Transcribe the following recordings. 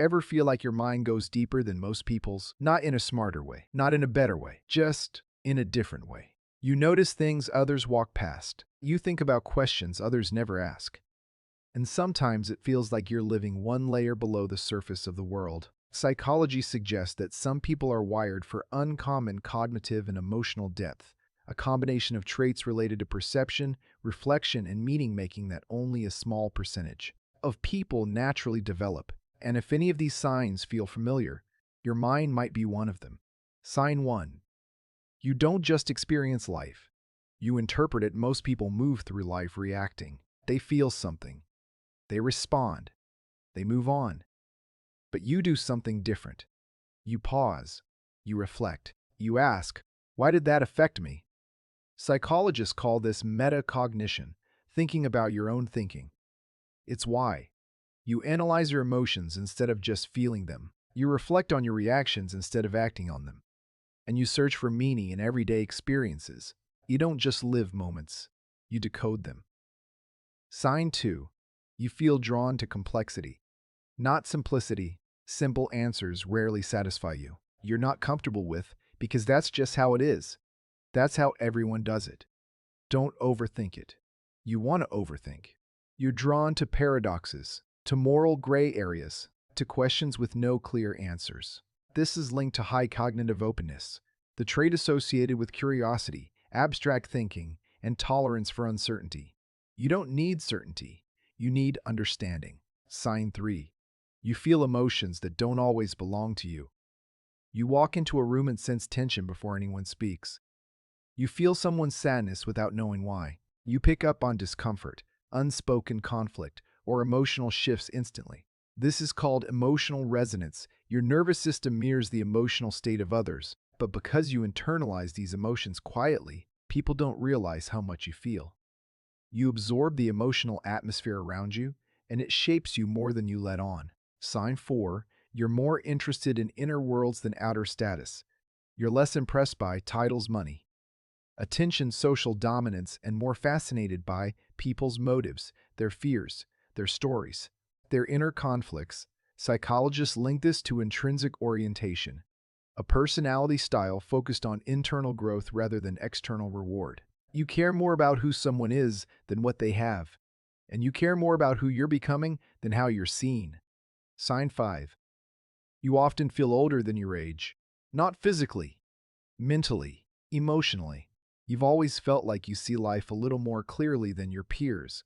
Ever feel like your mind goes deeper than most people's? Not in a smarter way, not in a better way, just in a different way. You notice things others walk past. You think about questions others never ask. And sometimes it feels like you're living one layer below the surface of the world. Psychology suggests that some people are wired for uncommon cognitive and emotional depth, a combination of traits related to perception, reflection, and meaning-making that only a small percentage of people naturally develop. And if any of these signs feel familiar, your mind might be one of them. Sign 1. You don't just experience life. You interpret it. Most people move through life reacting. They feel something. They respond. They move on. But you do something different. You pause. You reflect. You ask, why did that affect me? Psychologists call this metacognition, thinking about your own thinking. It's why. You analyze your emotions instead of just feeling them. You reflect on your reactions instead of acting on them. And you search for meaning in everyday experiences. You don't just live moments. You decode them. Sign 2. You feel drawn to complexity. Not simplicity. Simple answers rarely satisfy you. You're not comfortable with because that's just how it is. That's how everyone does it. Don't overthink it. You want to overthink. You're drawn to paradoxes, to moral gray areas, to questions with no clear answers. This is linked to high cognitive openness, the trait associated with curiosity, abstract thinking, and tolerance for uncertainty. You don't need certainty. You need understanding. Sign 3. You feel emotions that don't always belong to you. You walk into a room and sense tension before anyone speaks. You feel someone's sadness without knowing why. You pick up on discomfort, unspoken conflict, or emotional shifts instantly. This is called emotional resonance. Your nervous system mirrors the emotional state of others, but because you internalize these emotions quietly, people don't realize how much you feel. You absorb the emotional atmosphere around you, and it shapes you more than you let on. Sign 4. You're more interested in inner worlds than outer status. You're less impressed by titles, money, attention, social dominance, and more fascinated by people's motives, their fears, their stories, their inner conflicts. Psychologists link this to intrinsic orientation, a personality style focused on internal growth rather than external reward. You care more about who someone is than what they have, and you care more about who you're becoming than how you're seen. Sign 5. You often feel older than your age, not physically, mentally, emotionally. You've always felt like you see life a little more clearly than your peers.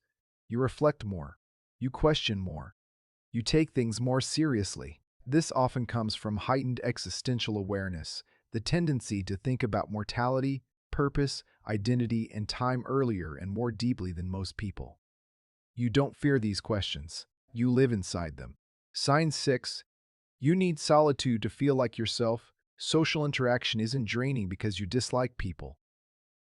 You reflect more. You question more. You take things more seriously. This often comes from heightened existential awareness, the tendency to think about mortality, purpose, identity, and time earlier and more deeply than most people. You don't fear these questions. You live inside them. Sign 6. You need solitude to feel like yourself. Social interaction isn't draining because you dislike people.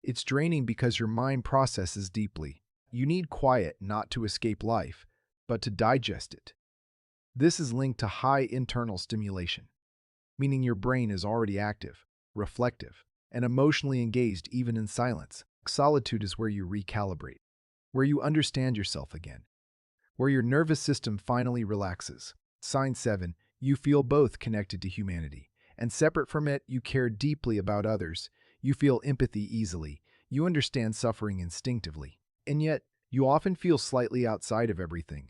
It's draining because your mind processes deeply. You need quiet not to escape life, but to digest it. This is linked to high internal stimulation, meaning your brain is already active, reflective, and emotionally engaged even in silence. Solitude is where you recalibrate, where you understand yourself again, where your nervous system finally relaxes. Sign 7. You feel both connected to humanity, and separate from it, you care deeply about others. You feel empathy easily. You understand suffering instinctively. And yet, you often feel slightly outside of everything,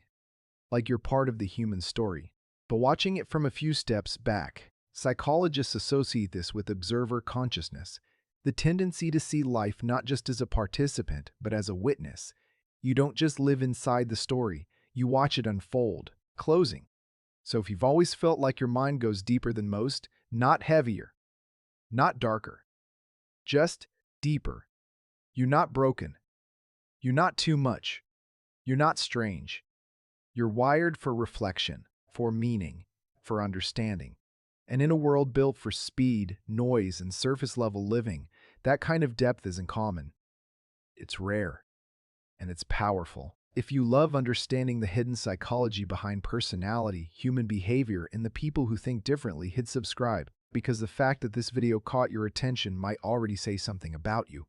like you're part of the human story. But watching it from a few steps back, psychologists associate this with observer consciousness, the tendency to see life not just as a participant, but as a witness. You don't just live inside the story, you watch it unfold. Closing. So if you've always felt like your mind goes deeper than most, not heavier, not darker, just deeper. You're not broken. You're not too much. You're not strange. You're wired for reflection, for meaning, for understanding. And in a world built for speed, noise, and surface-level living, that kind of depth isn't common. It's rare, and it's powerful. If you love understanding the hidden psychology behind personality, human behavior, and the people who think differently, hit subscribe, because the fact that this video caught your attention might already say something about you.